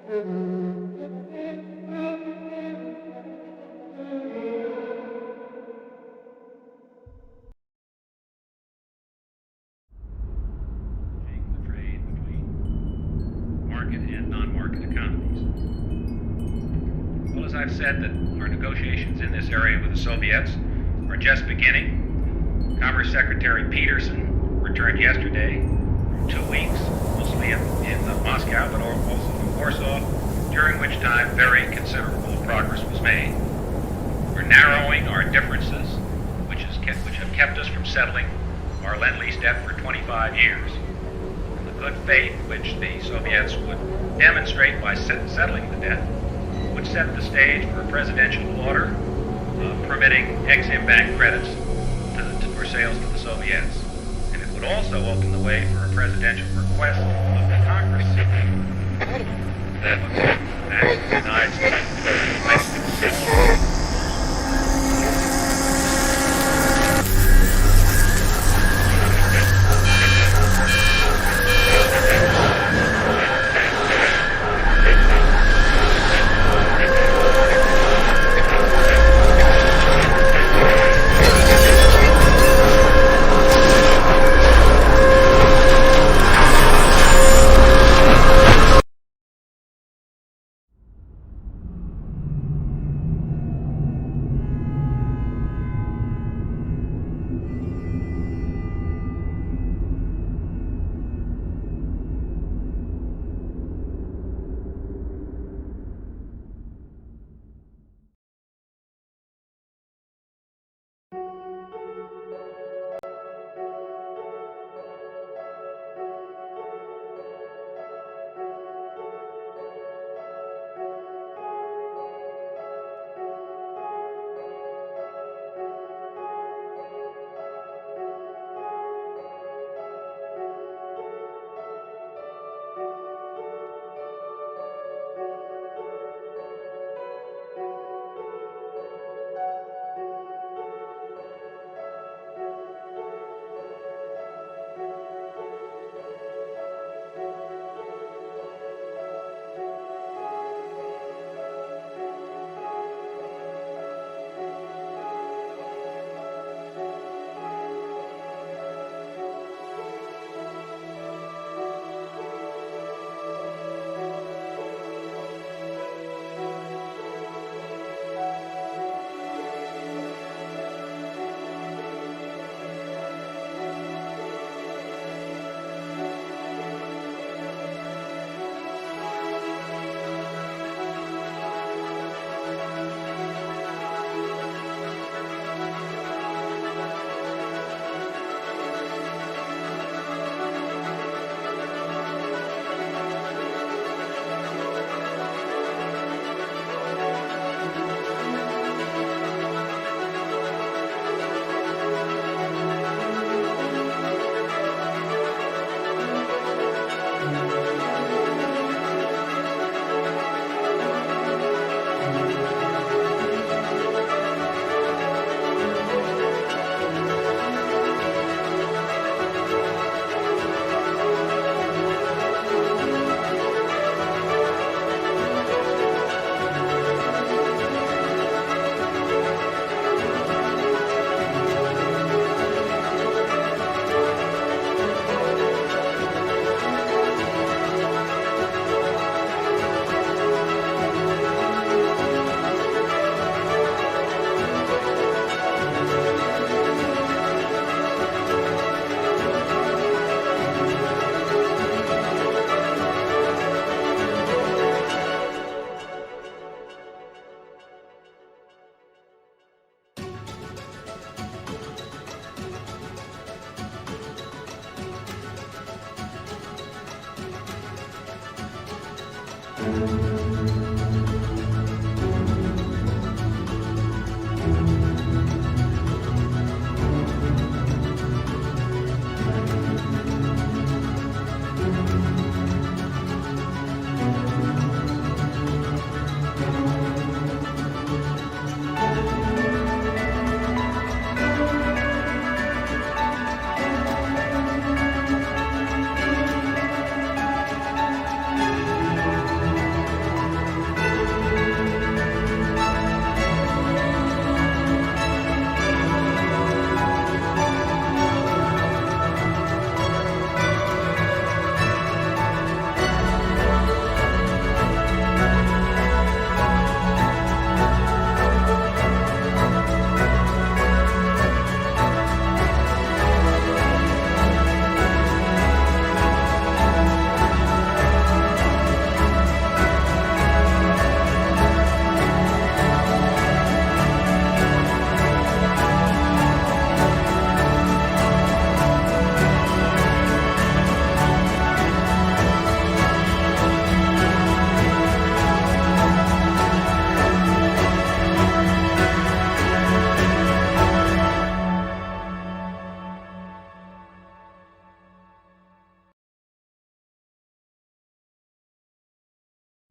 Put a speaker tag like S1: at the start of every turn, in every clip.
S1: The trade between market and non-market economies. Well, as I've said, that our negotiations in this area with the Soviets are just beginning. Commerce Secretary Peterson returned yesterday from 2 weeks, mostly in Moscow, but also in Warsaw, during which time very considerable progress was made. We're narrowing our differences, which have kept us from settling our Lend-Lease debt for 25 years. And the good faith which the Soviets would demonstrate by settling the debt would set the stage for a presidential order permitting Exim Bank credits for sales to the Soviets. And it would also open the way for a presidential request of the Congress that the United States.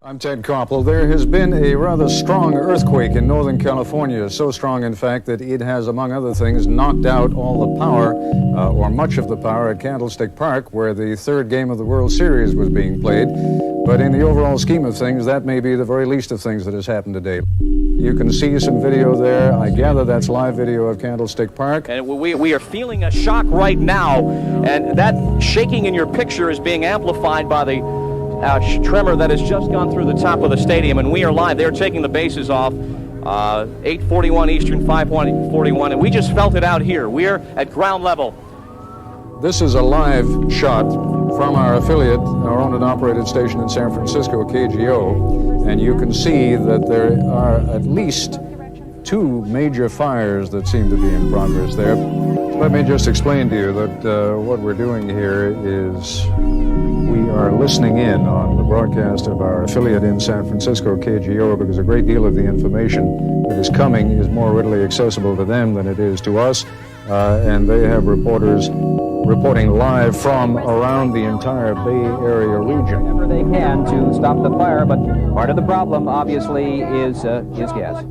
S2: I'm Ted Koppel. There has been a rather strong earthquake in Northern California, so strong, in fact, that it has, among other things, knocked out all the power, or much of the power, at Candlestick Park, where the third game of the World Series was being played. But in the overall scheme of things, that may be the very least of things that has happened today. You can see some video there. I gather that's live video of Candlestick Park.
S3: And we are feeling a shock right now, and that shaking in your picture is being amplified by the tremor that has just gone through the top of the stadium, and we are live. They're taking the bases off, 8:41 Eastern, 5:41, and we just felt it out here. We're at ground level.
S2: This is a live shot from our affiliate, our owned and operated station in San Francisco, KGO, and you can see that there are at least two major fires that seem to be in progress there. Let me just explain to you that what we're doing here is we are listening in on the broadcast of our affiliate in San Francisco, KGO, because a great deal of the information that is coming is more readily accessible to them than it is to us, and they have reporters reporting live from around the entire Bay Area region.
S4: Whatever they can to stop the fire, but part of the problem, obviously, is gas.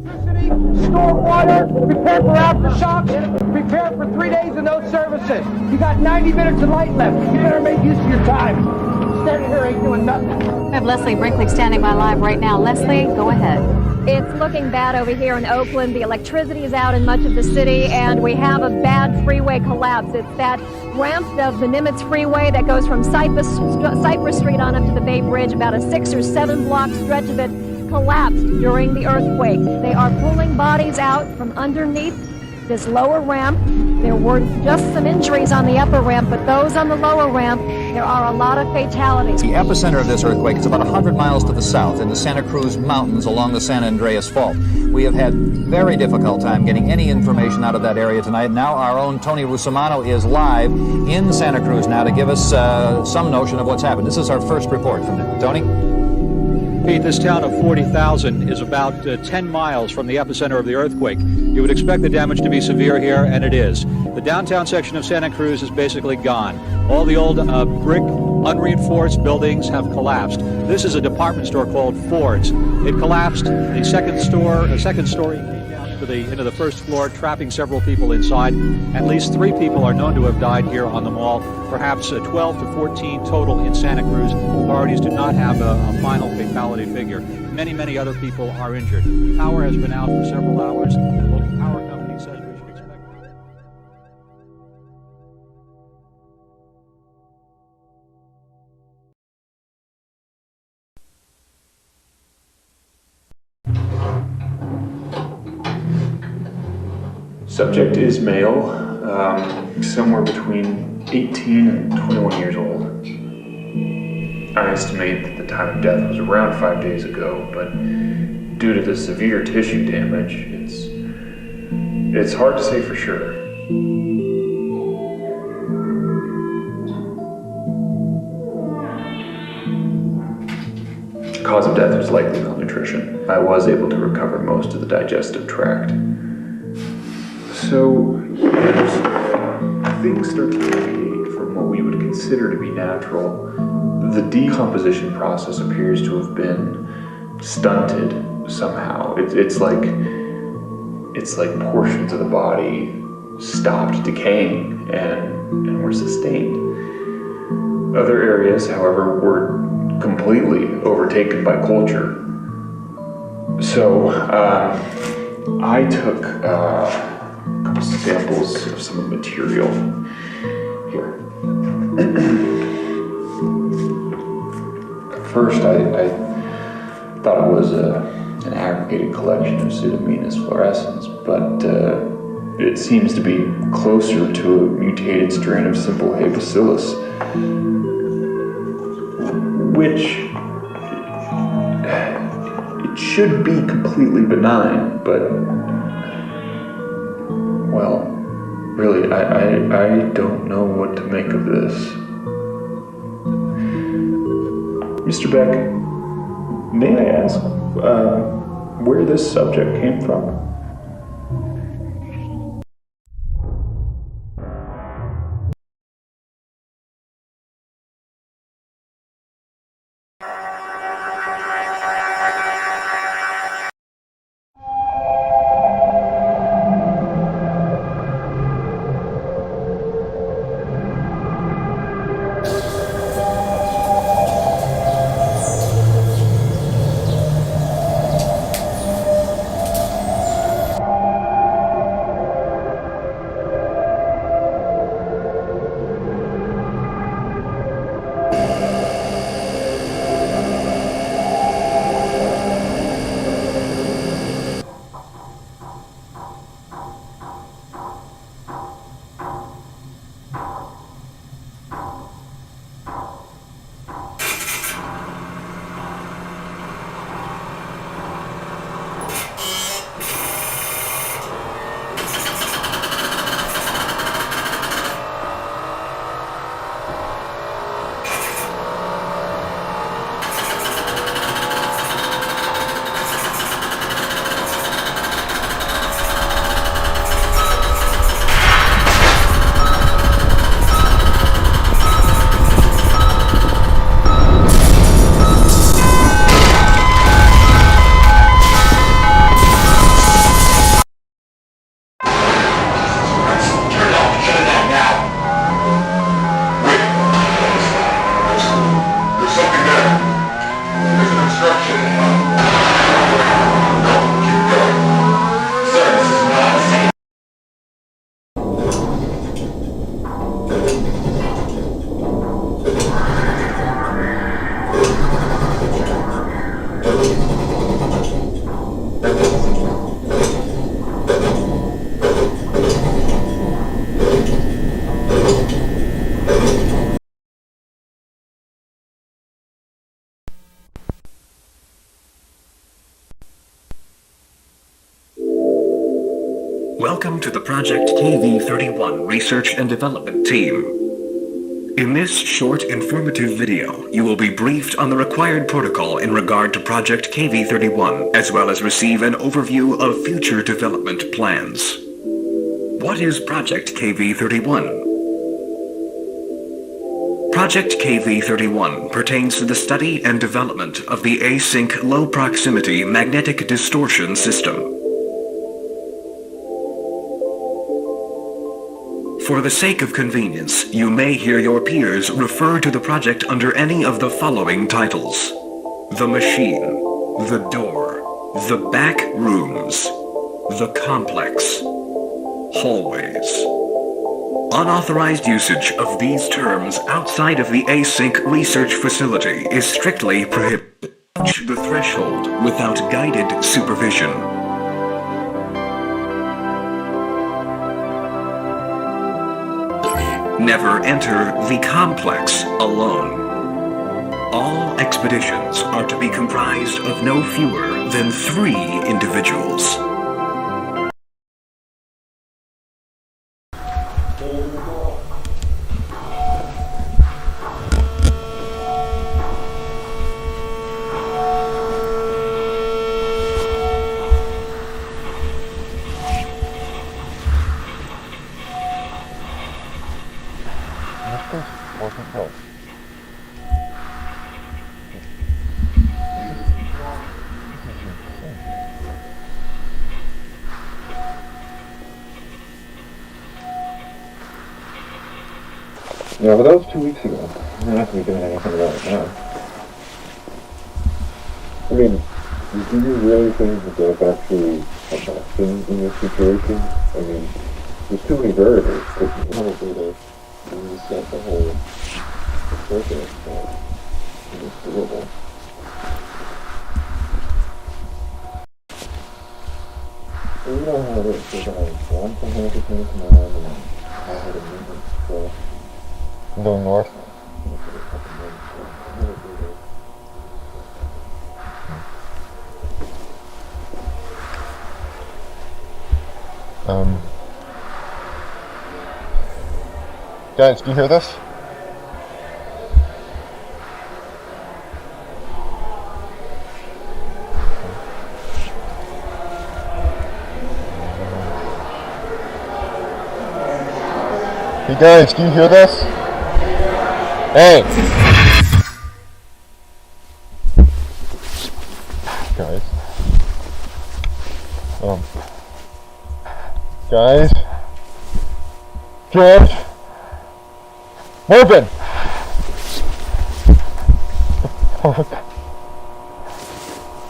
S5: Store water, prepare for aftershock, prepare for 3 days of no services. You got 90 minutes of light left. You better make use of your time. Standing here ain't doing nothing.
S6: I have Leslie Brinkley standing by live right now. Leslie, go ahead.
S7: It's looking bad over here in Oakland. The electricity is out in much of the city, and we have a bad freeway collapse. It's that ramp of the Nimitz Freeway that goes from Cypress Street on up to the Bay Bridge. About a 6 or 7 block stretch of it collapsed during the earthquake. They are pulling bodies out from underneath this lower ramp. There were just some injuries on the upper ramp, but those on the lower ramp, there are a lot of fatalities.
S4: The epicenter of this earthquake is about 100 miles to the south in the Santa Cruz Mountains along the San Andreas Fault. We have had very difficult time getting any information out of that area tonight. Now our own Tony Russomanno is live in Santa Cruz now to give us some notion of what's happened. This is our first report from him. Tony?
S8: Pete, this town of 40,000 is about 10 miles from the epicenter of the earthquake. You would expect the damage to be severe here, and it is. The downtown section of Santa Cruz is basically gone. All the old brick, unreinforced buildings have collapsed. This is a department store called Ford's. It collapsed. The second story came down into the first floor, trapping several people inside. At least 3 people are known to have died here on the mall. Perhaps 12 to 14 total in Santa Cruz. Authorities do not have a final fatality figure. Many other people are injured. Power has been out for several hours. The local power company says we should expect...
S9: Subject is male, somewhere between 18 and 21 years old. I estimate that the time of death was around 5 days ago, but due to the severe tissue damage, it's hard to say for sure. The cause of death was likely malnutrition. I was able to recover most of the digestive tract. So, as things start to deviate from what we would consider to be natural, the decomposition process appears to have been stunted somehow. It's like portions of the body stopped decaying and were sustained. Other areas, however, were completely overtaken by culture. So, I took samples of some of the material here. At first, I thought it was an aggregated collection of Pseudomonas fluorescens, but it seems to be closer to a mutated strain of simple Hay bacillus, which it should be completely benign, but well, really, I don't know what to make of this. Mr. Beck, may I ask where this subject came from?
S10: Welcome to the Project KV-31 Research and Development Team. In this short, informative video, you will be briefed on the required protocol in regard to Project KV-31, as well as receive an overview of future development plans. What is Project KV-31? Project KV-31 pertains to the study and development of the async low-proximity magnetic distortion system. For the sake of convenience, you may hear your peers refer to the project under any of the following titles: the machine, the door, the back rooms, the complex, hallways. Unauthorized usage of these terms outside of the async research facility is strictly prohibited. Reach the threshold without guided supervision. Never enter the complex alone. All expeditions are to be comprised of no fewer than 3 individuals.
S11: Yeah, but that was 2 weeks ago. We're not going to be doing anything about it now. I mean, do you really think that that's actually a blessing in this situation? I mean, there's too many variables. Probably to reset the whole circuit, but it's doable. Well, you know how it is. There's one from here to come on, and then I had a movement, so... I'm going north. Guys, do you hear this? Hey guys, do you hear this? Hey! Guys. Guys? George? Morgan! Fuck.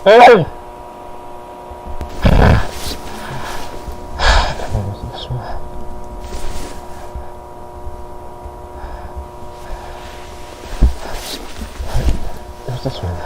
S11: Hey! This one.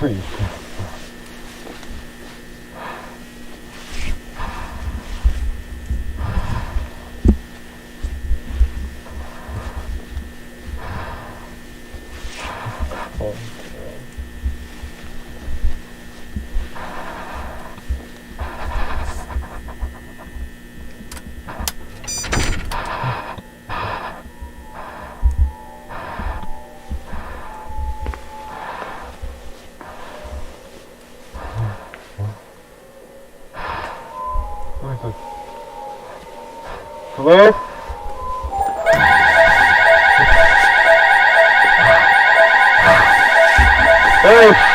S11: Please. Hello? Hey!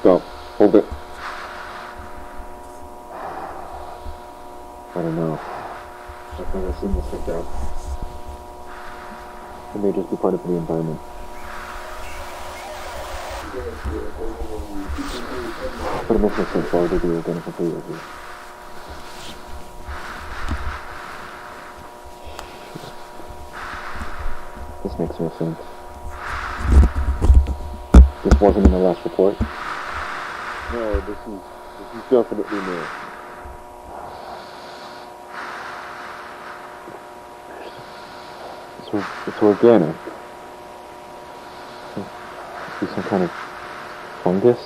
S11: Stop. Hold it. I don't know. I've never seen this like that. It may just be part of the environment. But it makes no sense. Why would they be organic material here? This makes no sense. This wasn't in the last report? No, this is definitely no. It's organic. Must be some kind of fungus?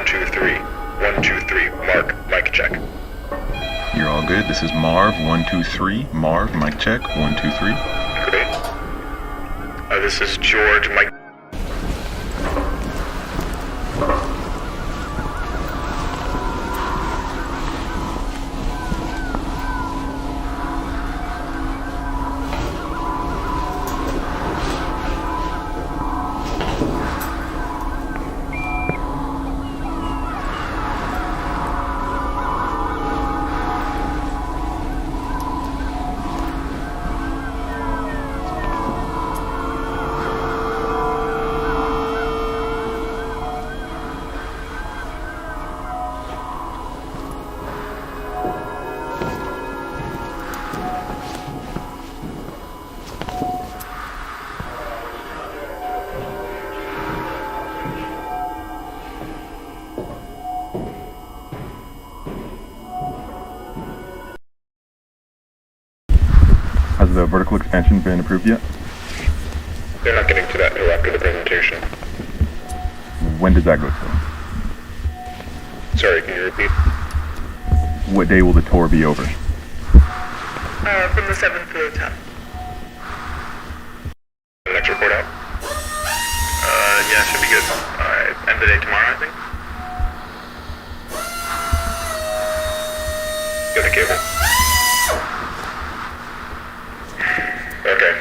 S12: 123. 123. Mark, mic check.
S13: You're all good. This is Marv, 123. Marv, mic check, 123.
S12: Great. This is George, mic.
S13: Has the vertical expansion been approved yet?
S12: They're not getting to that until after the presentation.
S13: When does that go to?
S12: Sorry, can you repeat?
S13: What day will the tour be over?
S14: From the 7th to the 10th.
S12: Next report out? Yeah, should be good. Alright, end of the day tomorrow, I think. Get the cable. Okay.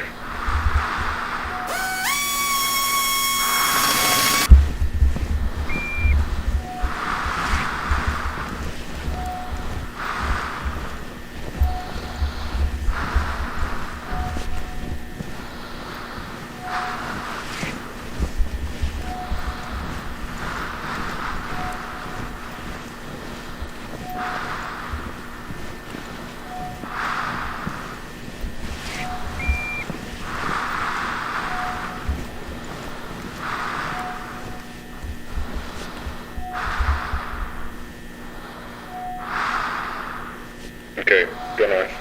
S12: Okay, go north.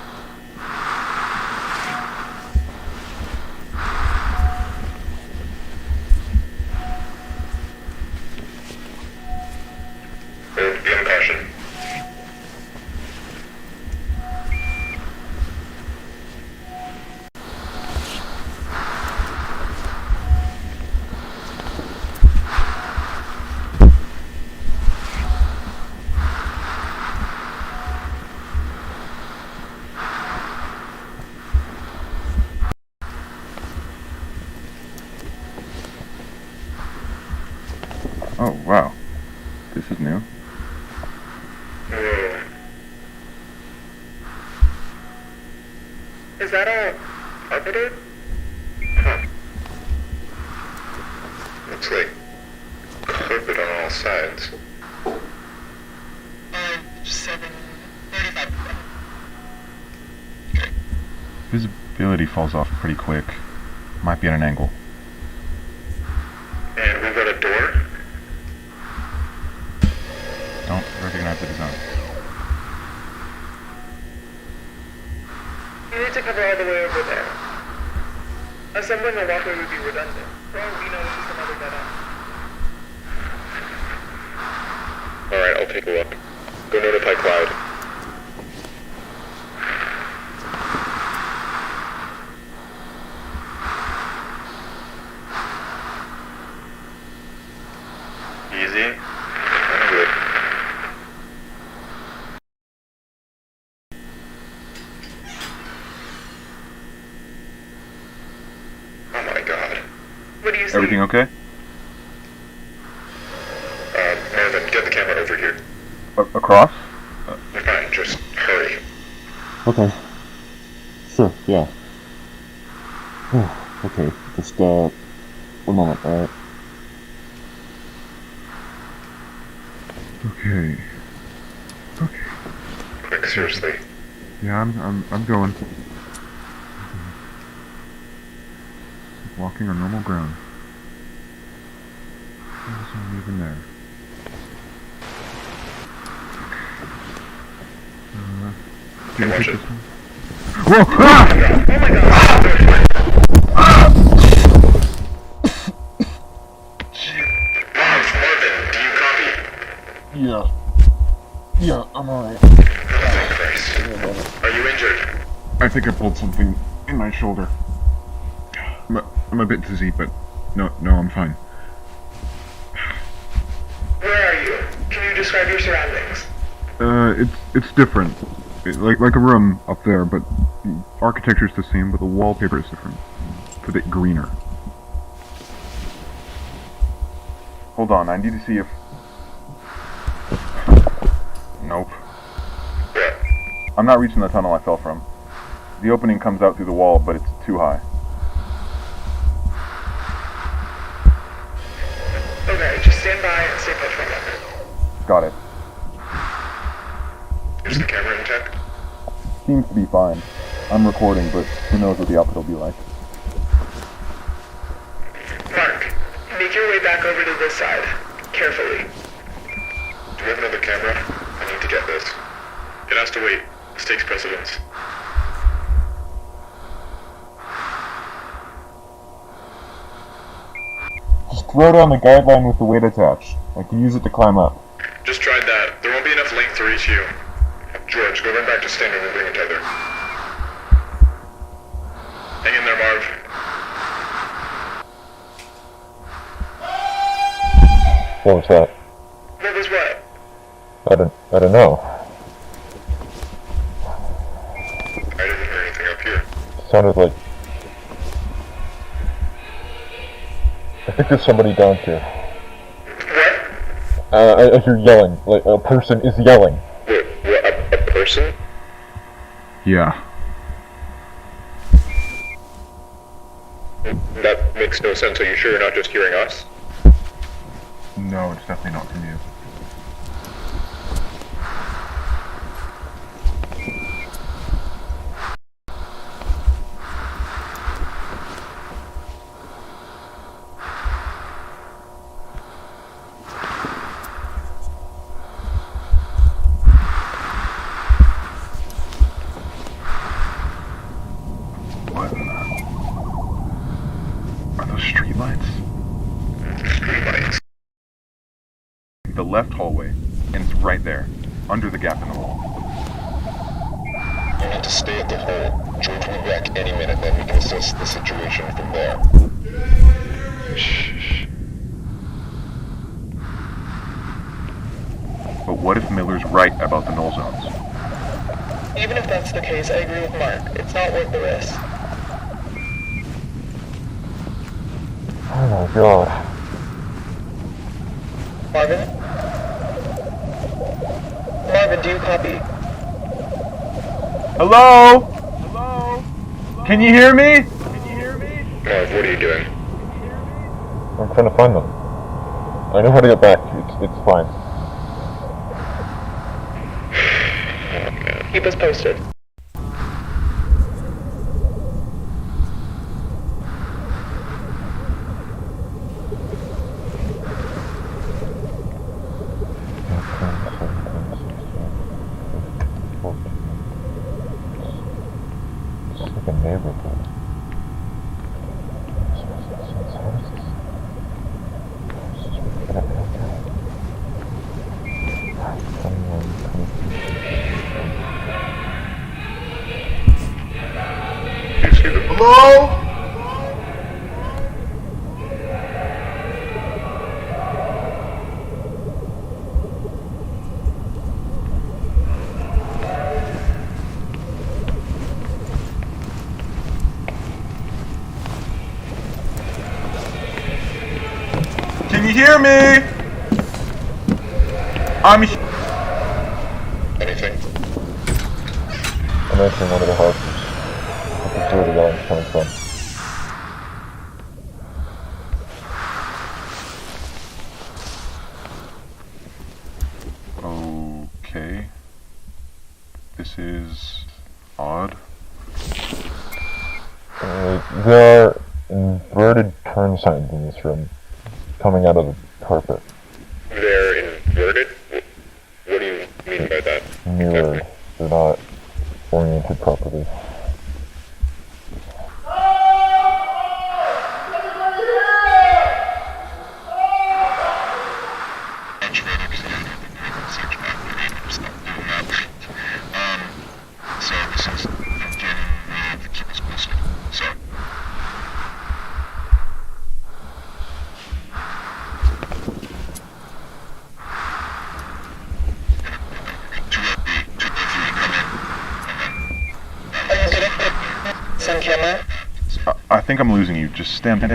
S12: Be on caution.
S13: Oh, wow. This is new.
S12: Whoa.
S14: Is that all carpeted?
S12: Huh. Looks like carpet on all sides.
S14: 7:35.
S13: Visibility falls off pretty quick. Might be at an angle.
S12: And we've got a door?
S13: Don't recognize the design.
S14: You need to cover all the way over there. Assembling a walkway would be redundant. For all we know, it's just another dead end.
S12: Alright, I'll take a look. Go notify Clyde. Easy. Good. Oh my god.
S14: What do you see?
S13: Everything okay?
S12: Marvin, get the camera over here.
S13: Across?
S12: You're fine, just hurry.
S11: Okay. Sure, yeah. Okay, just, 1 moment, alright?
S13: Okay. Okay.
S12: Quick, seriously.
S13: Yeah, I'm going. Walking on normal ground. There's someone even there.
S12: Okay, watch it.
S13: Whoa! Ah!
S14: Oh my god!
S12: Marvin, do you copy?
S11: I'm alright.
S12: Oh, Christ. Are you injured?
S13: I think I pulled something in my shoulder. I'm a bit dizzy, but no, I'm fine.
S14: Where are you? Can you describe your surroundings?
S13: It's different. Like a room up there, but the architecture's the same, but the wallpaper is different. It's a bit greener. Hold on, I need to see if... Nope. I'm not reaching the tunnel I fell from. The opening comes out through the wall, but it's too high.
S14: Okay, just stand by and stay put for a moment.
S13: Got it.
S12: Is the camera intact?
S13: Seems to be fine. I'm recording, but who knows what the output will be like.
S14: Mark, make your way back over to this side. Carefully.
S12: Do we have another camera? I need to get this. It has to wait. This takes precedence.
S13: Just throw down the guideline with the weight attached. I can use it to climb up.
S12: Just tried that. There won't be enough length to reach you. George, go run back to standard and bring a tether. Hang in there, Marv.
S11: What was that?
S14: What was what?
S11: I don't know.
S12: I didn't hear anything up here.
S11: It sounded like... I think there's somebody down here.
S12: What?
S11: I hear yelling. Like, a person is yelling.
S12: Wait, what, a person?
S13: Yeah.
S12: That makes no sense. Are you sure you're not just hearing us?
S13: No, it's definitely not from you. What? Are those streetlights?
S12: Streetlights?
S13: The left hallway, and it's right there, under the gap in the wall.
S12: You need to stay at the hole. George will be back any minute, then we can assess the situation from there. Shh.
S13: But what if Miller's right about the null zones?
S14: Even if that's the case, I agree with Mark. It's not worth the risk.
S11: Oh my god.
S14: Marvin? Marvin, do you copy?
S13: Hello? Hello? Can you hear me?
S12: Marv, what are you doing?
S11: I'm trying to find them. I know how to get back. It's fine.
S14: Keep us posted.
S11: It's like a neighborhood.
S13: Hello? Can you hear me? I'm
S12: Anything?
S11: I'm entering one of the houses. I can see where the yelling's coming from.
S13: Okay. This is odd.
S11: There are inverted turn signs in this room, coming out of the carpet.
S12: They're inverted? What do you mean by that?
S11: Mirrored. They're not oriented properly.
S12: camera?
S13: I think I'm losing you. Just stand by.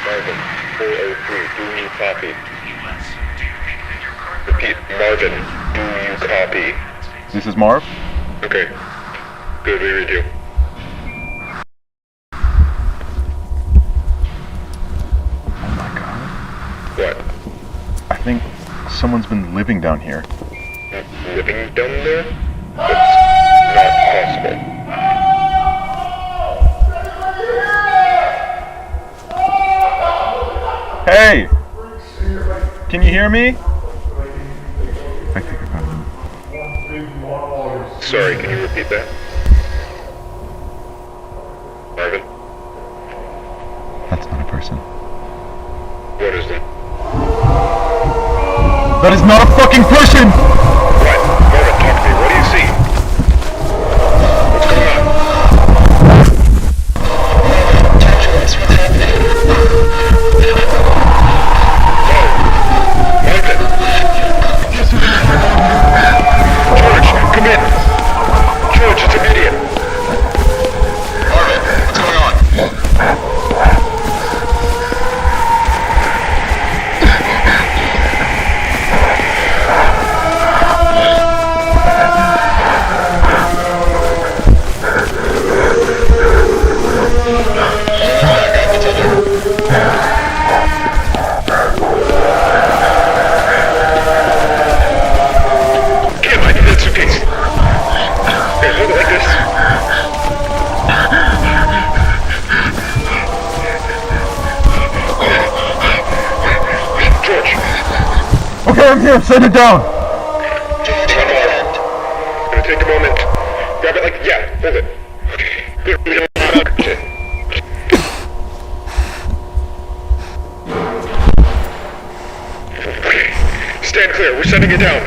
S12: Marvin, 403, do you copy? Repeat, Marvin, do you copy?
S13: This is Marv?
S12: Okay. Good, we read you.
S13: Oh my god.
S12: What?
S13: I think someone's been living down here.
S12: Living down there? That's not possible.
S13: Hey! Can you hear me? I think I got him.
S12: Sorry, can you repeat that? Marvin?
S13: That's not a person.
S12: What is that?
S13: That is not a fucking person!
S12: What? Marvin, talk to me. What do you see? What's going on? Talk to us. What's happening? Marvin! George, come in! George, it's immediate! Marvin, what's going on? Kim, I need that suitcase. Here, hold it like this. George.
S13: Okay, I'm here. Send it down.
S12: George, one more. It's gonna take a moment. Grab it like, yeah, hold it. Okay. Good, we don't have shit. Okay. Stand clear, we're sending it down.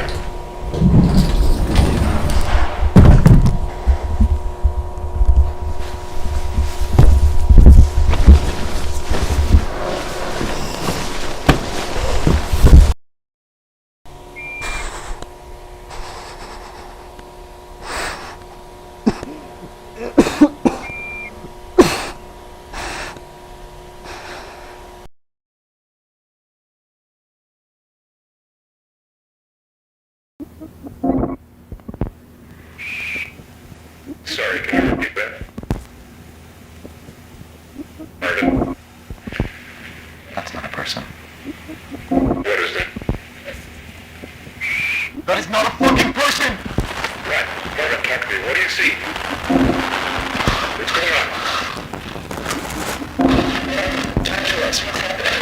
S12: Sorry, can you repeat that? Marvin?
S13: That's not a person.
S12: What is that?
S13: That is not a fucking person!
S12: What? Marvin, talk to me. What do you see? What's going on? Talk to us. What's happening?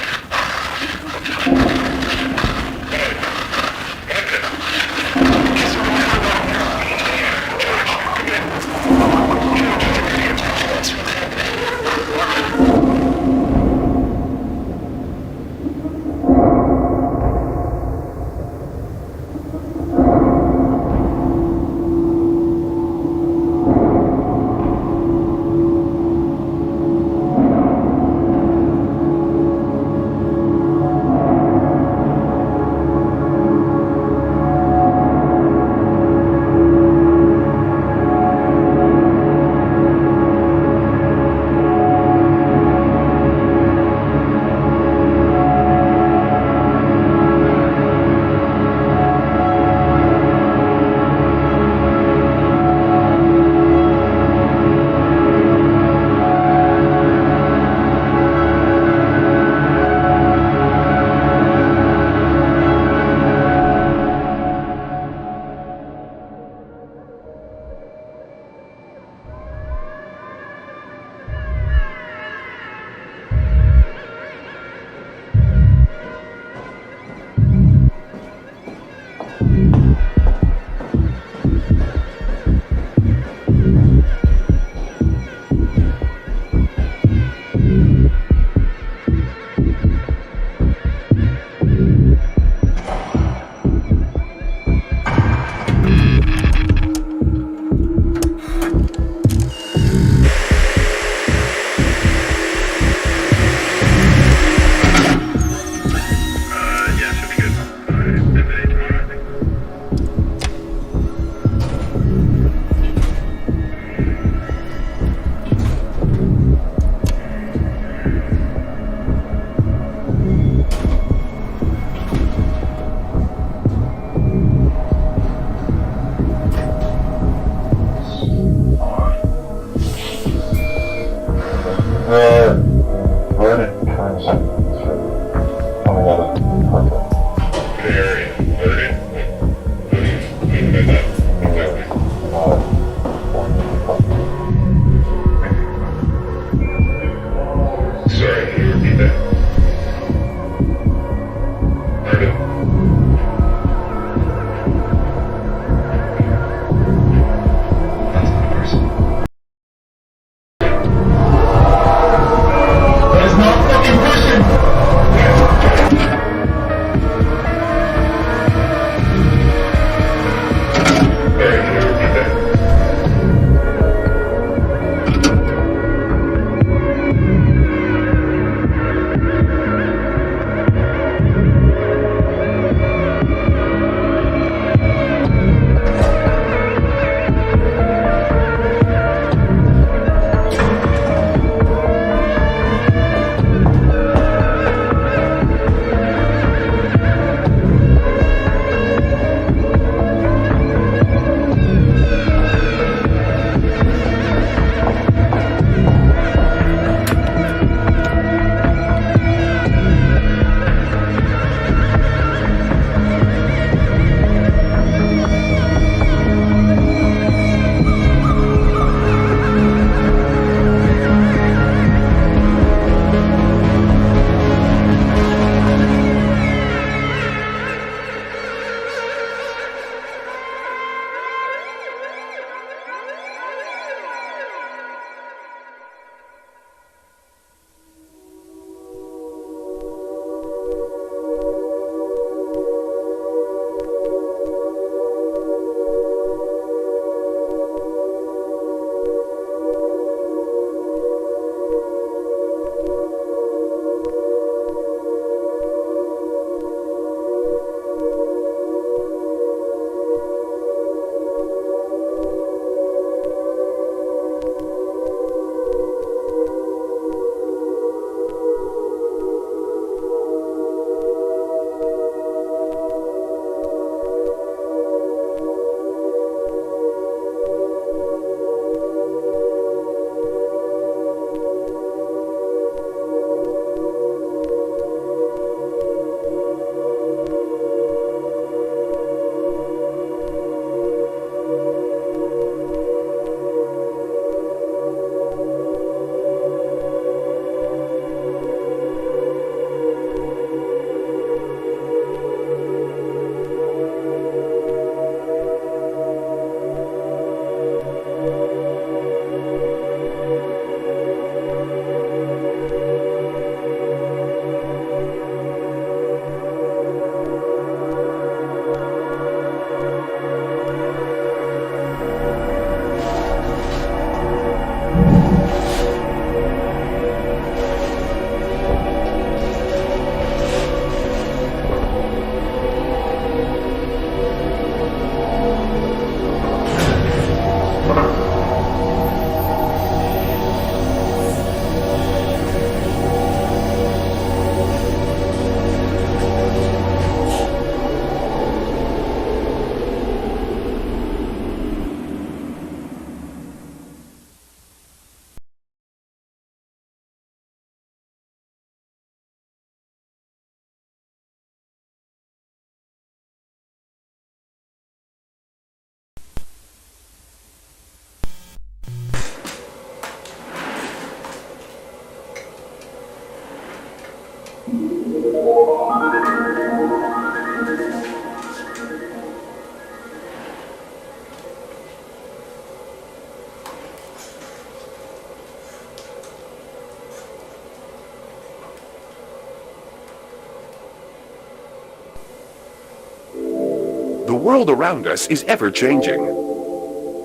S15: world around us is ever changing.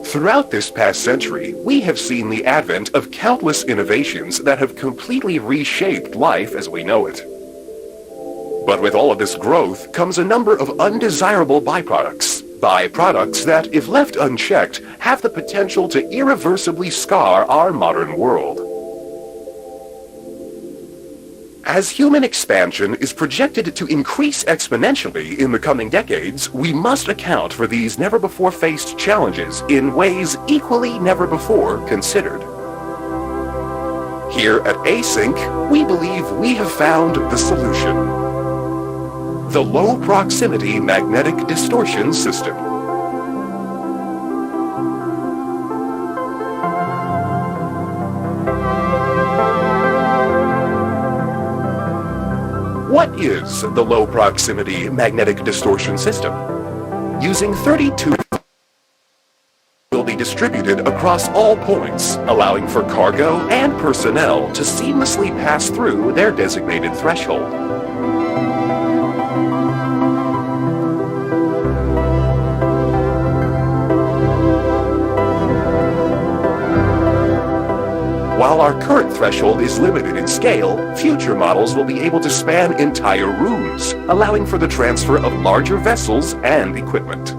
S15: Throughout this past century, we have seen the advent of countless innovations that have completely reshaped life as we know it. But with all of this growth comes a number of undesirable byproducts. Byproducts that, if left unchecked, have the potential to irreversibly scar our modern world. As human expansion is projected to increase exponentially in the coming decades, we must account for these never-before-faced challenges in ways equally never-before considered. Here at Async, we believe we have found the solution. The Low Proximity Magnetic Distortion System. What is the Low Proximity Magnetic Distortion System? Using 32 will be distributed across all points, allowing for cargo and personnel to seamlessly pass through their designated threshold. While our current threshold is limited in scale, future models will be able to span entire rooms, allowing for the transfer of larger vessels and equipment.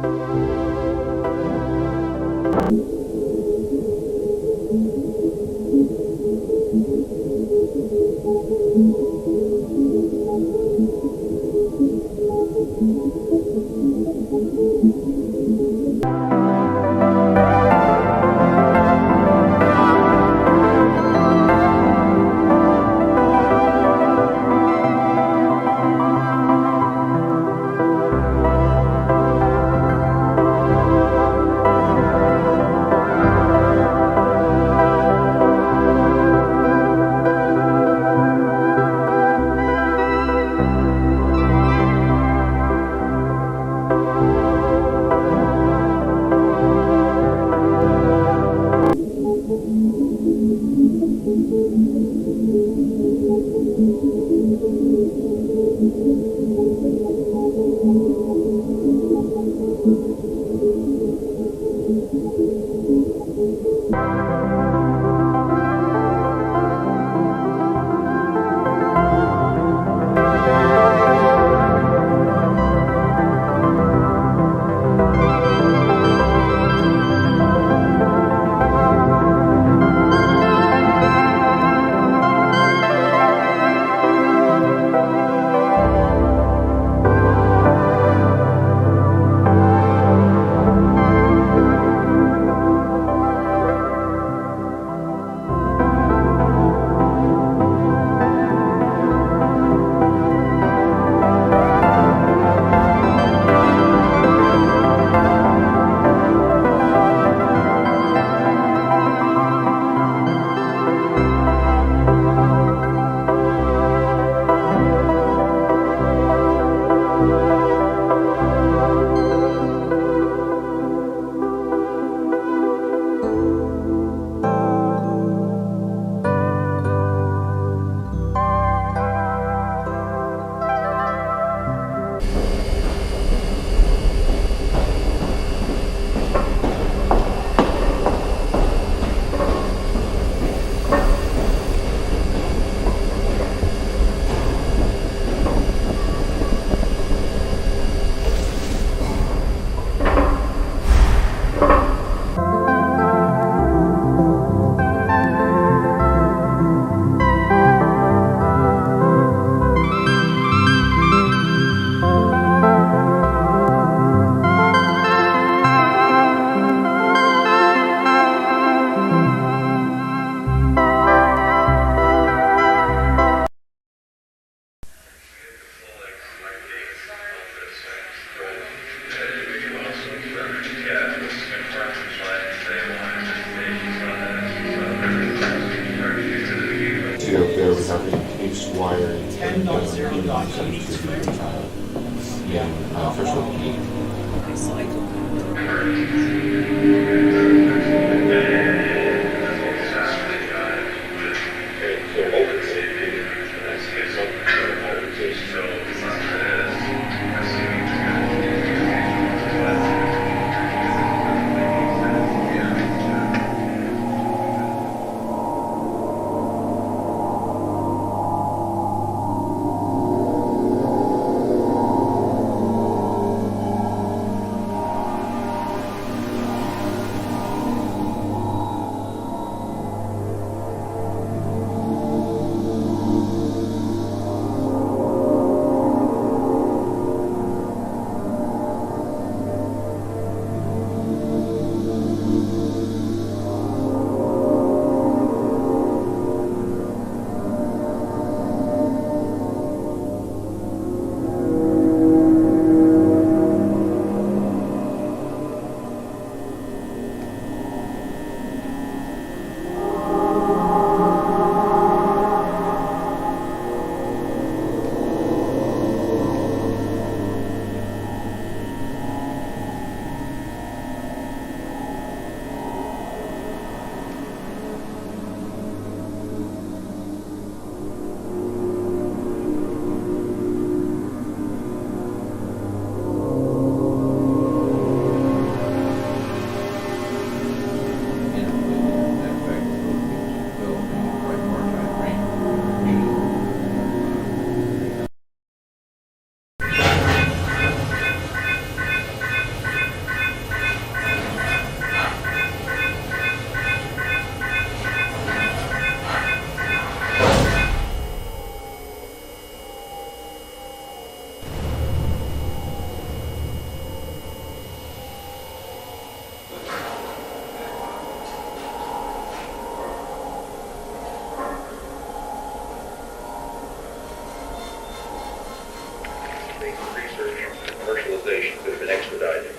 S16: could have been expedited.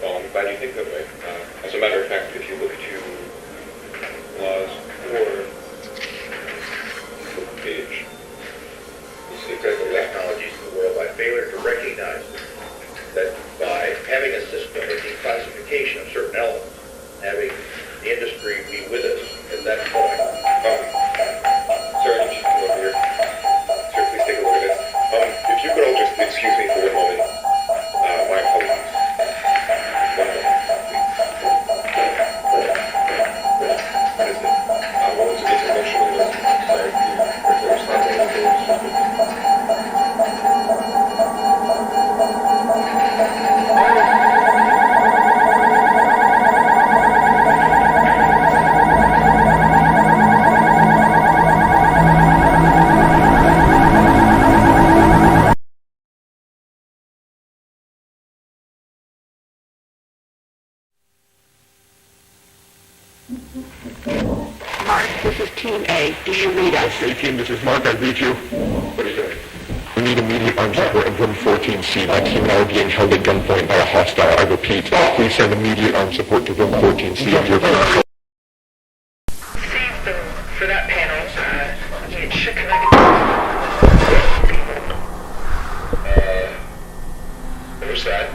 S12: Well, I'm glad you think that way. As a matter of fact, if you look at your laws for page, you see
S16: Critical technologies in the world by failure to recognize that by having a system of declassification of certain elements, having the industry be with us at that point.
S12: Sir, I need you to come over here. Sir, please take a look at this. If you could all just excuse me for 1 moment. My apologies. 1 moment, please. What is it? Well, it's a motion on this side. There's not one of
S17: Mark, this is Team A. Do you read us?
S12: Hey, Team, this is Mark. I read you. What are you doing? We need immediate arms support in room 14C. My team and I are being held at gunpoint by a hostile. I repeat, please send immediate arms support to room 14C of your crew.
S14: For that panel, it should connect.
S12: What was that?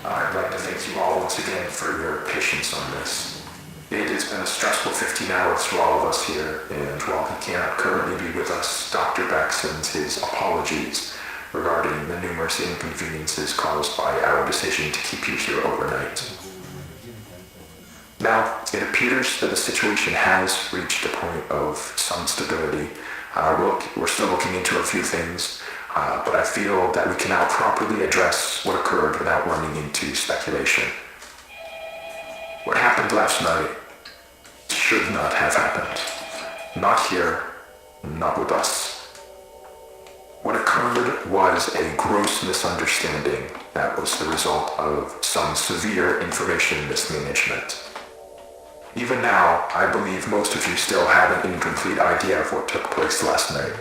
S18: I'd like to thank you all once again for your patience on this. It has been a stressful 15 hours for all of us here, and while he cannot currently be with us, Dr. Beck sends his apologies regarding the numerous inconveniences caused by our decision to keep you here overnight. Now, it appears that the situation has reached a point of some stability. We're still looking into a few things, but I feel that we can now properly address what occurred without running into speculation. What happened last night should not have happened. Not here, not with us. What occurred was a gross misunderstanding that was the result of some severe information mismanagement. Even now, I believe most of you still have an incomplete idea of what took place last night.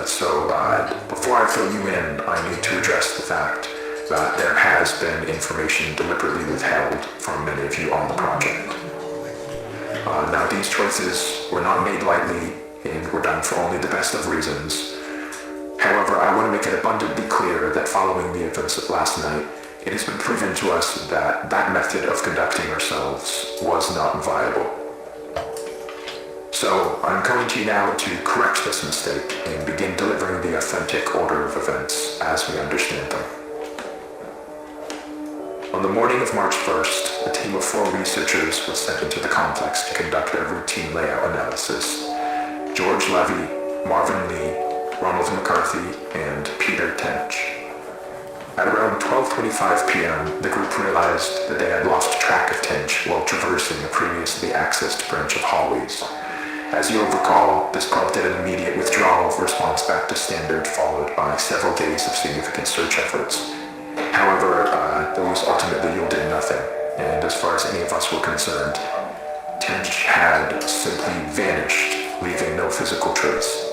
S18: So before I fill you in, I need to address the fact that there has been information deliberately withheld from many of you on the project. Now, these choices were not made lightly and were done for only the best of reasons. However, I want to make it abundantly clear that following the events of last night, it has been proven to us that that method of conducting ourselves was not viable. So I'm coming to you now to correct this mistake and begin delivering the authentic order of events as we understand them. On the morning of March 1st, a team of 4 researchers was sent into the complex to conduct a routine layout analysis. George Levy, Marvin Lee, Ronald McCarthy, and Peter Tench. At around 12:25 p.m., the group realized that they had lost track of Tench while traversing a previously accessed branch of hallways. As you'll recall, this prompted an immediate withdrawal of response back to standard, followed by several days of significant search efforts. However, those ultimately yielded nothing, and as far as any of us were concerned, Tench had simply vanished, leaving no physical trace.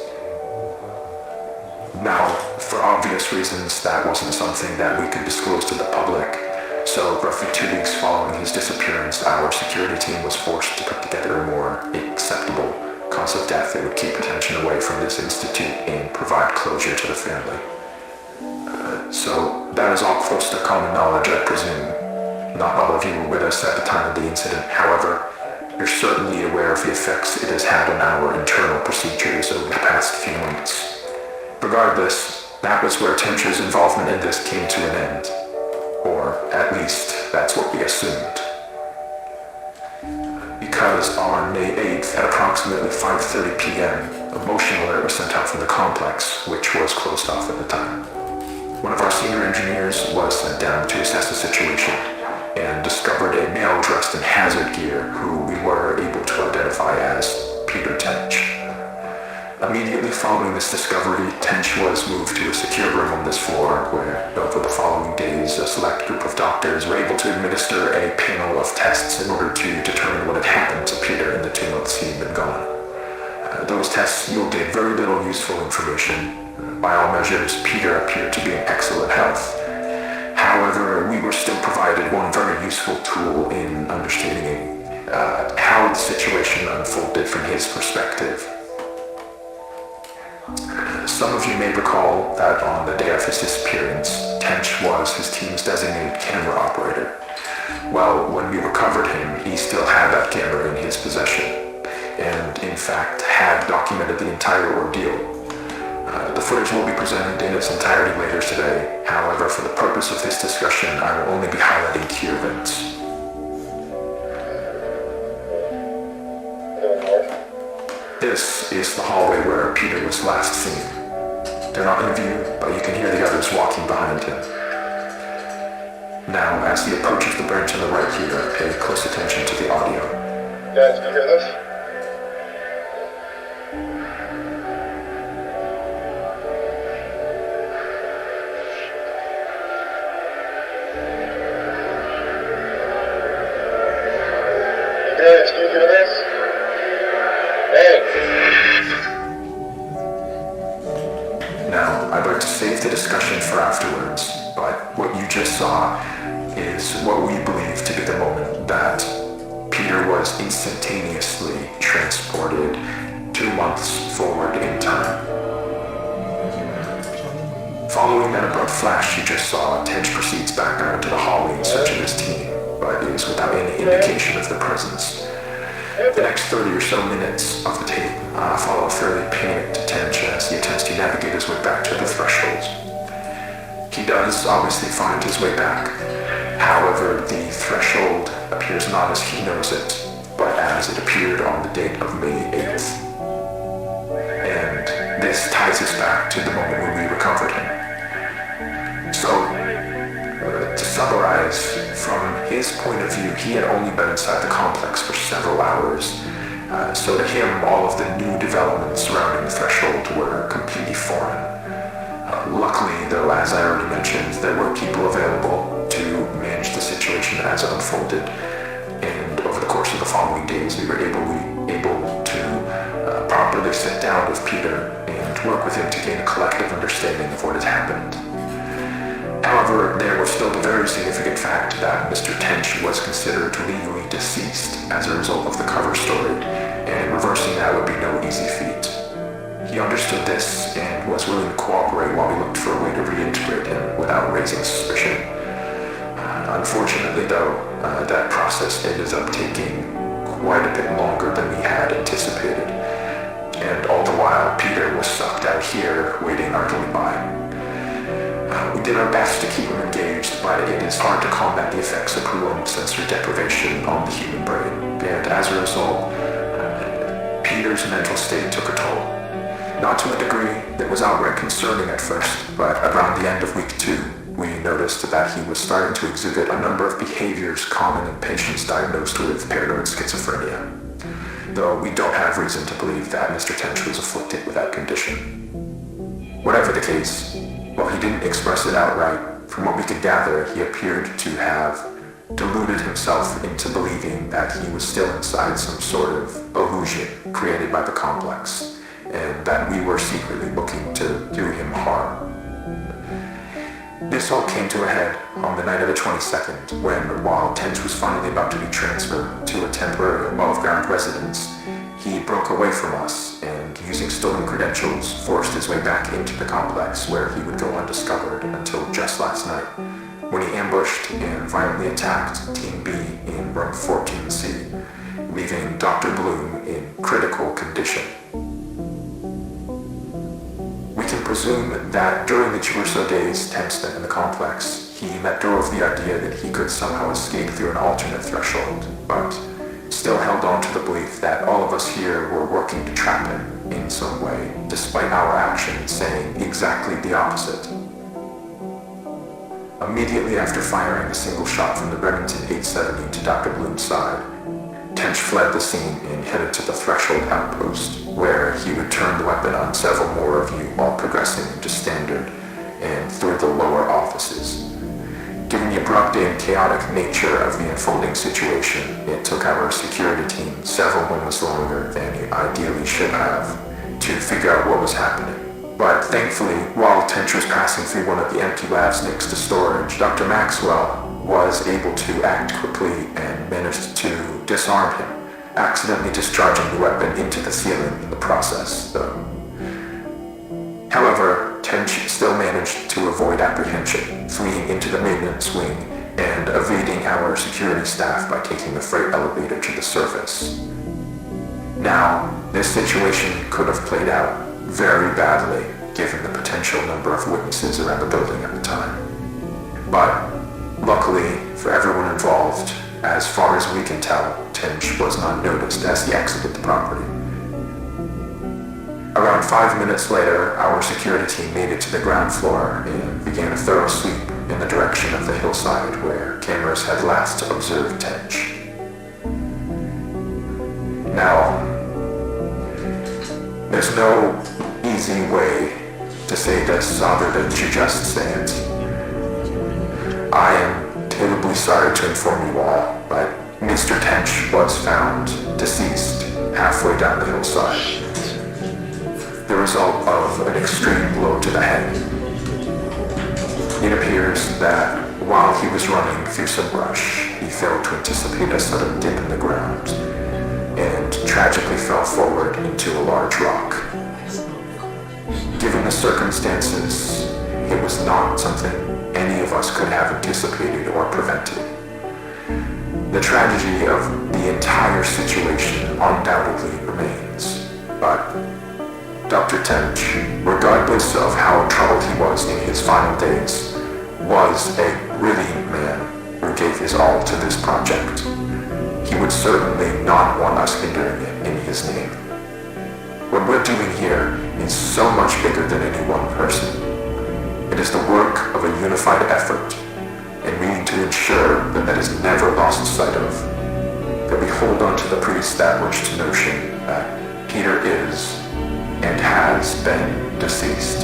S18: Now, for obvious reasons, that wasn't something that we could disclose to the public, so roughly 2 weeks following his disappearance, our security team was forced to put together a more acceptable cause of death that would keep attention away from this institute and provide closure to the family. So that is all close to common knowledge, I presume. Not all of you were with us at the time of the incident. However, you're certainly aware of the effects it has had on our internal procedures over the past few months. Regardless, that was where Tench's involvement in this came to an end. Or, at least, that's what we assumed. Because on May 8th, at approximately 5:30 p.m., a motion alert was sent out from the complex, which was closed off at the time. One of our senior engineers was sent down to assess the situation and discovered a male dressed in hazard gear who we were able to identify as Peter Tench. Immediately following this discovery, Tench was moved to a secure room on this floor where, over the following days, a select group of doctors were able to administer a panel of tests in order to determine what had happened to Peter in the 2 months he had been gone. Those tests yielded very little useful information. By all measures, Peter appeared to be in excellent health. However, we were still provided one very useful tool in understanding how the situation unfolded from his perspective. Some of you may recall that on the day of his disappearance, Tench was his team's designated camera operator. Well, when we recovered him, he still had that camera in his possession, and in fact had documented the entire ordeal. The footage will be presented in its entirety later today. However, for the purpose of this discussion, I will only be highlighting key events. This is the hallway where Peter was last seen. They're not in view, but you can hear the others walking behind him. Now, as he approaches the branch on the right here, pay close attention to the audio.
S11: Guys, can you hear this? Guys, can you hear this?
S18: Now, I'd like to save the discussion for afterwards, but what you just saw is what we believe to be the moment that Peter was instantaneously transported 2 months forward in time. Following that abrupt flash you just saw, Tench proceeds back out into the hallway in search of his team, but is without any indication of their presence. The next 30 or so minutes of the tape follow a fairly panicked Tench as he attempts to navigate his way back to the threshold. He does obviously find his way back. However, the threshold appears not as he knows it, but as it appeared on the date of May 8th. And this ties us back to the moment when we recovered him. So, to summarize, from his point of view, he had only been inside the complex for several hours. So to him, all of the new developments surrounding the threshold were completely foreign. Luckily, though, as I already mentioned, there were people available to manage the situation as it unfolded. And over the course of the following days, we were able to properly sit down with Peter and work with him to gain a collective understanding of what had happened. However, there was still the very significant fact that Mr. Tench was considered legally deceased as a result of the cover story, and reversing that would be no easy feat. He understood this and was willing to cooperate while we looked for a way to reintegrate him without raising suspicion. Unfortunately, though, that process ended up taking quite a bit longer than we had anticipated. And all the while, Peter was sucked out here, waiting idly by. We did our best to keep him engaged, but it is hard to combat the effects of prolonged sensory deprivation on the human brain. And as a result, Peter's mental state took a toll. Not to a degree that was outright concerning at first, but around the end of week 2, we noticed that he was starting to exhibit a number of behaviors common in patients diagnosed with paranoid schizophrenia, though we don't have reason to believe that Mr. Tench was afflicted with that condition. Whatever the case, while he didn't express it outright, from what we could gather, he appeared to have deluded himself into believing that he was still inside some sort of illusion created by the complex, and that we were secretly looking to do him harm. This all came to a head on the night of the 22nd, when, while Tench was finally about to be transferred to a temporary above-ground residence, he broke away from us and, using stolen credentials, forced his way back into the complex, where he would go undiscovered until just last night, when he ambushed and violently attacked Team B in room 14C, leaving Dr. Bloom in critical condition. We can presume that during the 2 or so days Tench spent in the complex, he let go of the idea that he could somehow escape through an alternate threshold, but still held on to the belief that all of us here were working to trap him in some way, despite our actions saying exactly the opposite. Immediately after firing a single shot from the Remington 870 to Dr. Bloom's side, Tench fled the scene and headed to the threshold outpost, where he would turn the weapon on several more of you while progressing into standard and through the lower offices. Given the abrupt and chaotic nature of the unfolding situation, it took our security team several moments longer than it ideally should have to figure out what was happening. But thankfully, while Tench was passing through one of the empty labs next to storage, Dr. Maxwell was able to act quickly and managed to disarm him, accidentally discharging the weapon into the ceiling in the process, though. However, Tench still managed to avoid apprehension, fleeing into the maintenance wing and evading our security staff by taking the freight elevator to the surface. Now, this situation could have played out very badly, given the potential number of witnesses around the building at the time. But, luckily for everyone involved, as far as we can tell, Tench was not noticed as he exited the property. Around 5 minutes later, our security team made it to the ground floor and began a thorough sweep in the direction of the hillside where cameras had last observed Tench. Now, there's no easy way to say this other than to just say it. I am terribly sorry to inform you all, but Mr. Tench was found deceased halfway down the hillside, the result of an extreme blow to the head. It appears that while he was running through some brush, he failed to anticipate a sudden dip in the ground and tragically fell forward into a large rock. Given the circumstances, it was not something any of us could have anticipated or prevented. The tragedy of the entire situation undoubtedly remains, but Dr. Tench, regardless of how troubled he was in his final days, was a brilliant man who gave his all to this project. He would certainly not want us hindering it in his name. What we're doing here is so much bigger than any one person. It is the work of a unified effort, and we need to ensure that that is never lost sight of. That we hold on to the pre-established notion that Peter is and has been deceased.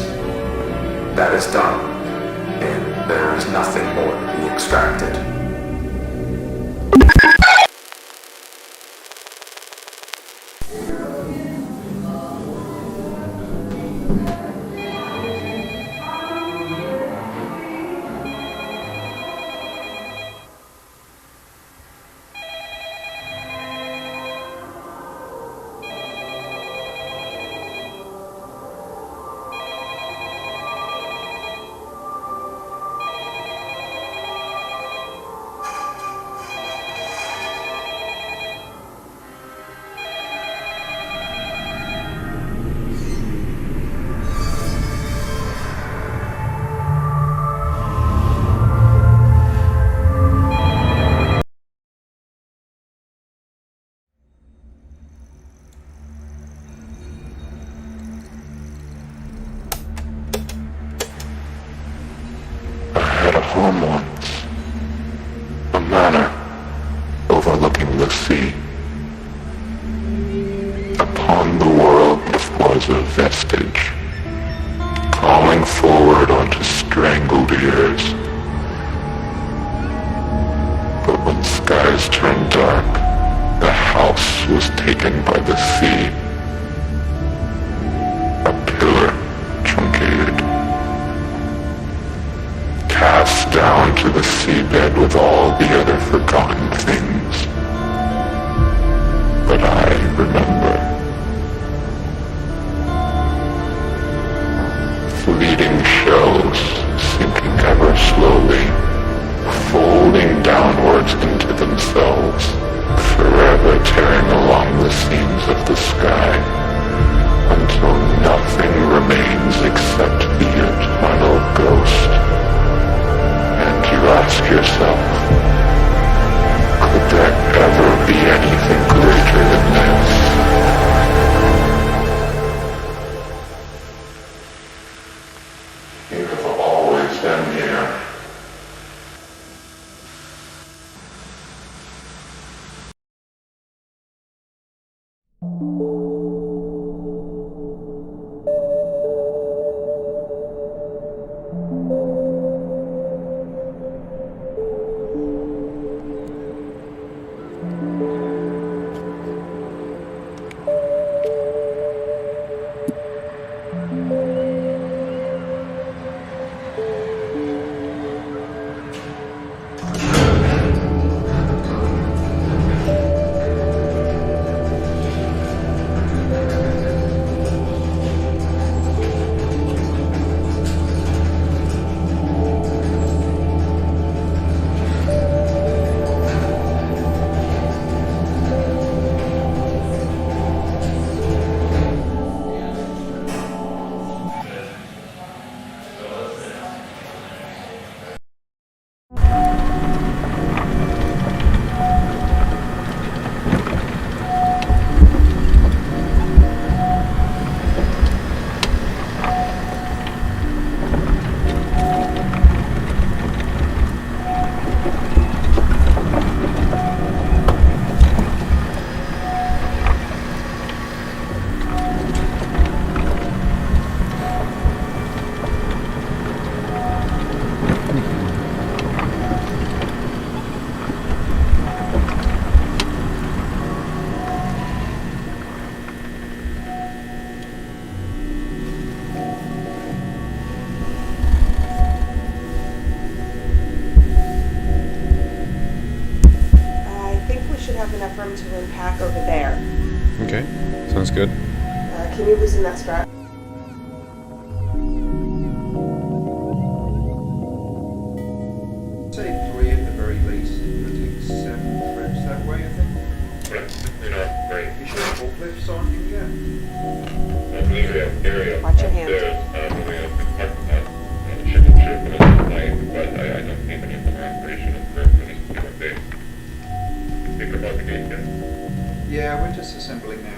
S18: That is done, and there is nothing more to be extracted.
S12: home once. A manor overlooking the sea. Upon the world was a vestige, crawling forward onto strangled ears. But when skies turned dark, the house was taken by the sea. A pillar truncated, cast down to the seabed with all the other forgotten things. But I remember. Fleeting shells sinking ever slowly, folding downwards into themselves, forever tearing along the seams of the sky, until nothing remains except the eternal ghost. And you ask yourself, could there ever be anything greater than this? You have always been here.
S19: Enough room to unpack over there.
S2: Okay, sounds good.
S19: Can you loosen that strap?
S2: Say 3 at the very least. It would take 7 trips that way, I think.
S16: Great.
S2: You sure forklifts on you yet?
S16: I believe we have area
S19: Watch your hand.
S16: upstairs. We have to park that chicken ship tonight, but I don't think any of the operation is for this particular day. Think about the gate yet?
S2: Yeah, we're just assembling now.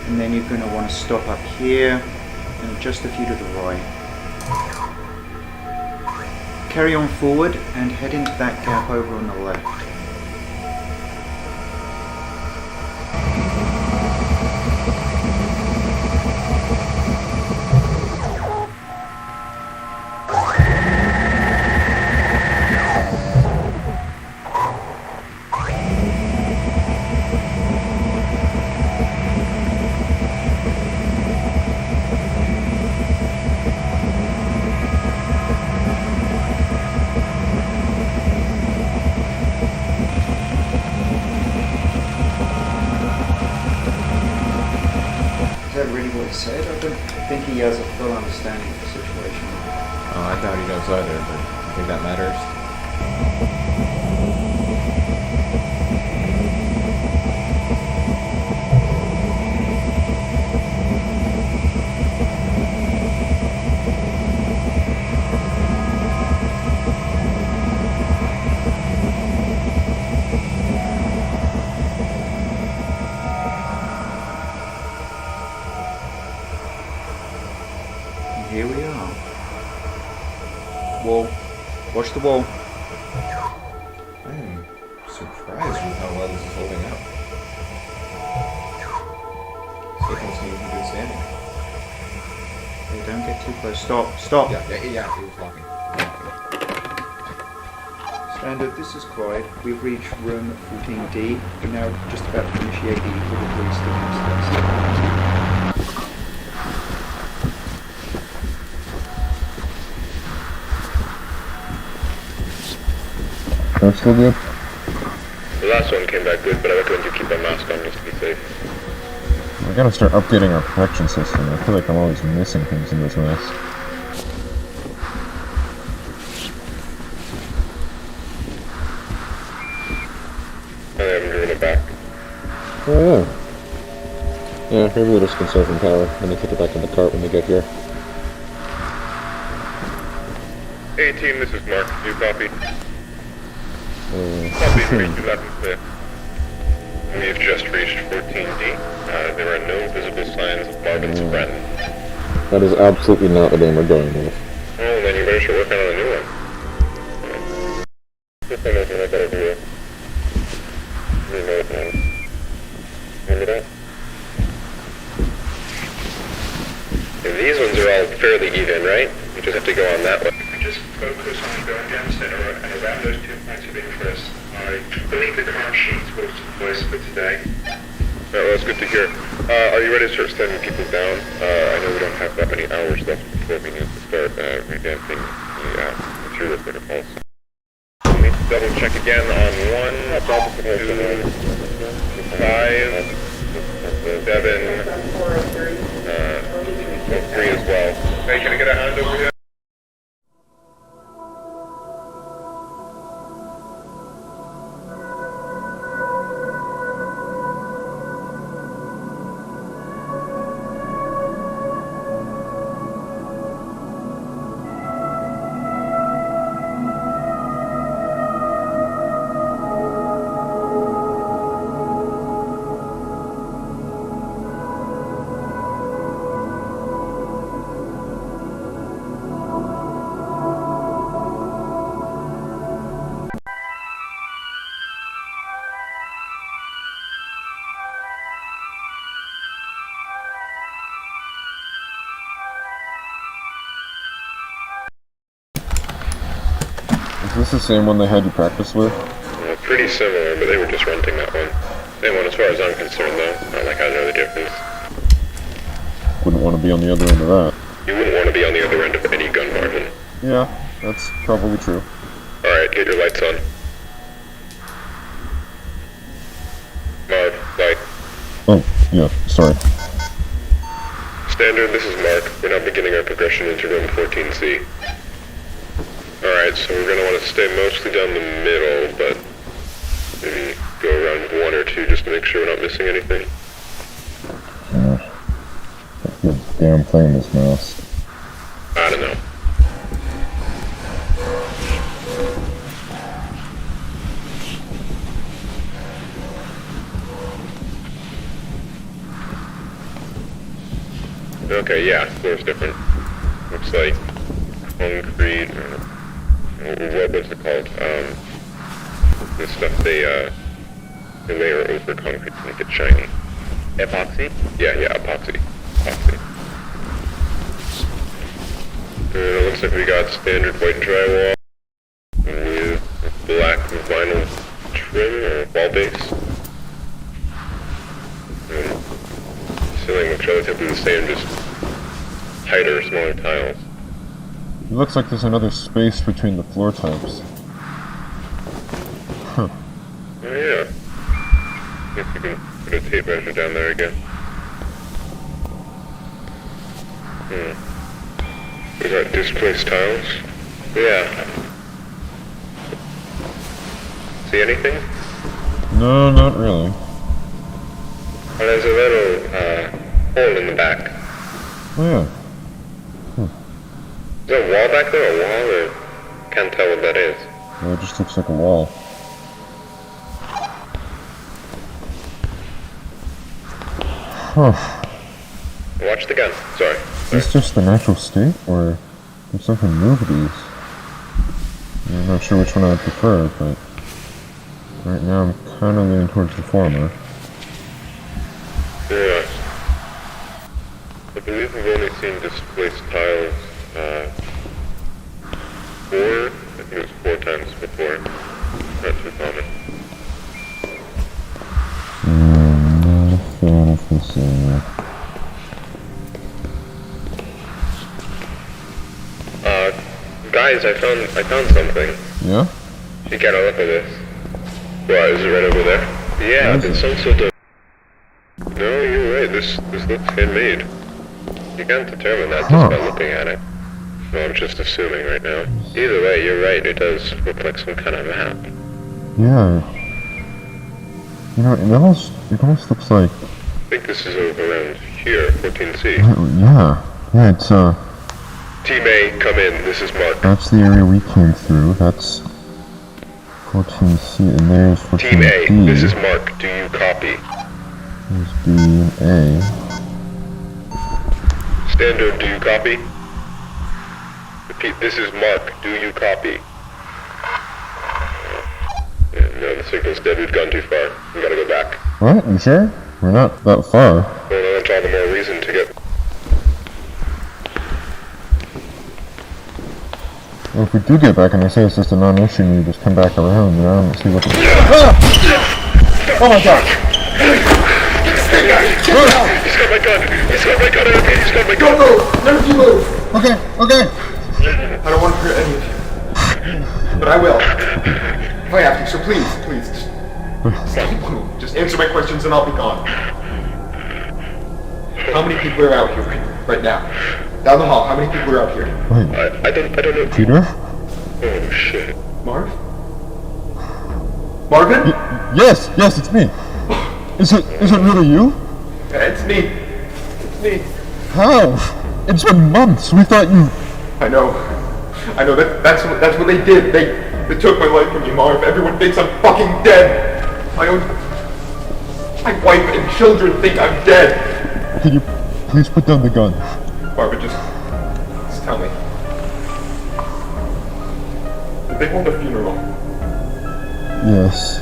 S20: And then you're going to want to stop up here and just a few to the right. Carry on forward and head into that gap over on the left. situation.
S21: Oh, I doubt he knows either, but I think that matters.
S20: Here we are. Wall. Watch the wall.
S21: I am surprised with how well this is holding up. It's taking us even good standing.
S20: Hey, don't get too close. Stop. Stop.
S21: Yeah, he was walking.
S20: Standard, this is Clyde. We've reached room 14D. We're now just about to initiate the orderly stimulus test.
S11: That's still good?
S12: The last one came back good, but I recommend you keep a mask on just to be safe.
S11: I gotta start updating our protection system. I feel like I'm always missing things in this mess.
S12: I haven't driven it back.
S11: Oh yeah. Yeah, maybe we'll just conserve some power and then kick it back in the cart when we get here.
S12: Hey team, this is Mark. You copy? Copy, reached 11 clear. We've just reached 14D. There are no visible signs of Marvin's friend.
S11: That is absolutely not the name we're going with.
S12: Oh, then you better start working on a new one. This one isn't a better view. Remote one. Remember that? And these ones are all fairly even, right? You just have to go on that one. Just focus on going down the center and around those 2 points of interest. I believe the current sheets will suffice for today. Alright, well, that's good to hear. Are you ready to start sending people down? I know we don't have that many hours left before we need to start revamping the material protocols. We need to double check again on 1, 2, 5, 7, 3 as well. Hey, can I get a hand over here?
S11: Is this the same one they had you practice with?
S12: Pretty similar, but they were just renting that one. Same one as far as I'm concerned, though. Not like I know the difference.
S11: Wouldn't want to be on the other end of that.
S12: You wouldn't want to be on the other end of any gun, Marvin.
S11: Yeah, that's probably true.
S12: Alright, get your lights on. Marv, light.
S11: Oh, yeah, sorry.
S12: Standard, this is Mark. We're now beginning our progression into room 14C. Alright, so we're going to want to stay mostly down the middle, but maybe go around 1 or 2 just to make sure we're not missing anything.
S11: Good damn playing this mouse.
S12: I don't know. Okay, yeah, floor's different. Looks like concrete, what's it called? This stuff they layer over concrete to make it shiny. Epoxy? Yeah, epoxy. It looks like we got standard white drywall with black vinyl trim or wall base. And ceiling looks relatively the same, just tighter, smaller tiles.
S11: It looks like there's another space between the floor types. Huh.
S12: Oh yeah. I guess we can put a tape measure down there again. We got displaced tiles? Yeah. See anything?
S11: No, not really.
S12: Well, there's a little, hole in the back.
S11: Oh, yeah.
S12: Is there a wall back there? A wall? Or can't tell what that is.
S11: Well, it just looks like a wall. Huh.
S12: Watch the gun. Sorry.
S11: Is this just the natural state, or did something move these? I'm not sure which one I prefer, but right now I'm kind of leaning towards the former.
S12: Yeah. I believe we've only seen displaced tiles, 4, I think it was 4 times before. Not too common.
S11: Not a fan of this area.
S12: Guys, I found something.
S11: Yeah?
S12: You gotta look at this. What, is it right over there? Yeah, it's some sort of... No, you're right, this looks handmade. You can't determine that just by looking at it. No, I'm just assuming right now. Either way, you're right, it does look like some kind of map.
S11: Yeah. You know, it almost looks like...
S12: I think this is over around here, 14C.
S11: Yeah, it's,
S12: Team A, come in, this is Mark.
S11: that's the area we came through, that's 14C, and there's 14D.
S12: Team A, this is Mark, do you copy?
S11: There's B and A.
S12: Standard, do you copy? Repeat, this is Mark, do you copy? Yeah, no, the signal's dead, we've gone too far. We gotta go back.
S11: What? You sure? We're not that far.
S12: Well, that's all the more reason to get...
S11: Well, if we do get back and they say it's just a non-issue, we just come back around, and see what the...
S5: Oh my god!
S12: He's got my gun! He's got my gun! He's got my gun!
S5: Don't move! Never you move!
S11: Okay.
S20: I don't want to hurt any of you. But I will. If I have to, so please, just answer my questions and I'll be gone. How many people are out here right now? Down the hall, how many people are out here?
S12: I don't know.
S11: Peter?
S12: Oh shit.
S20: Marv? Marvin?
S11: Yes, it's me. Is it really you?
S20: Yeah, it's me. It's me.
S11: How? It's been months. We thought you...
S20: I know. That's what they did. They took my life from me, Marv. Everyone thinks I'm fucking dead. My wife and children think I'm dead.
S11: Can you please put down the gun?
S20: Barbara, just tell me. Did they hold a funeral?
S11: Yes.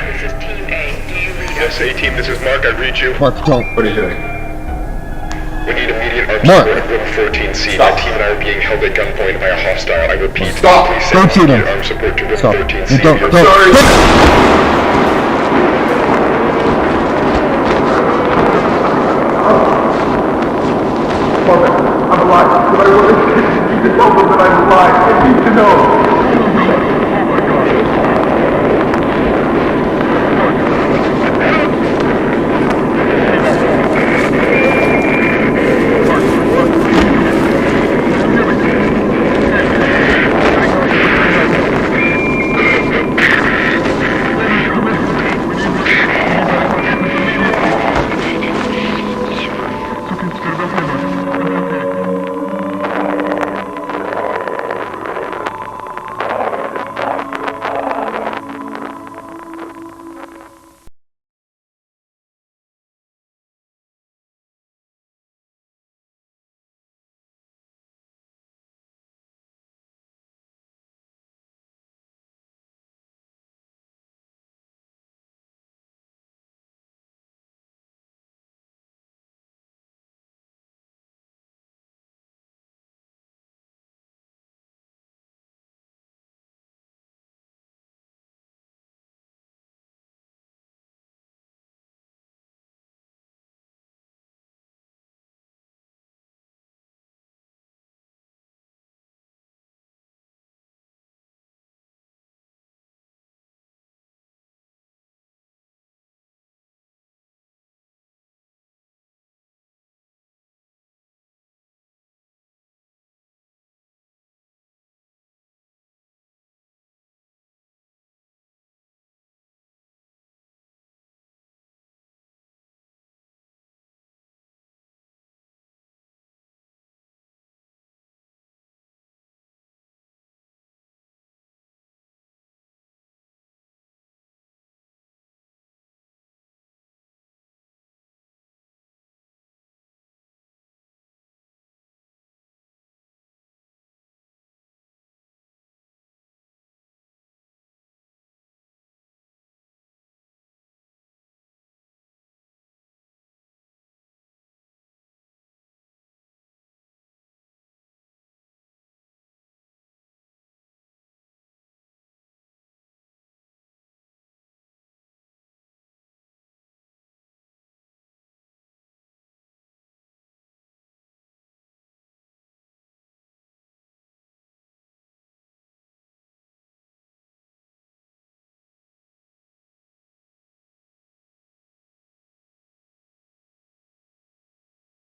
S12: This is Team A. Do you read us? Yes, A-Team, this is Mark. I read you.
S11: Mark, don't.
S20: What are you doing?
S12: We need immediate armed support at room 14C. My team and I are being held at gunpoint by a hostile. I repeat.
S20: Stop!
S12: Please
S11: Don't
S12: send
S11: shoot him.
S12: immediate armed support to room
S11: Stop.
S12: 14C.
S11: Don't.
S20: Sorry!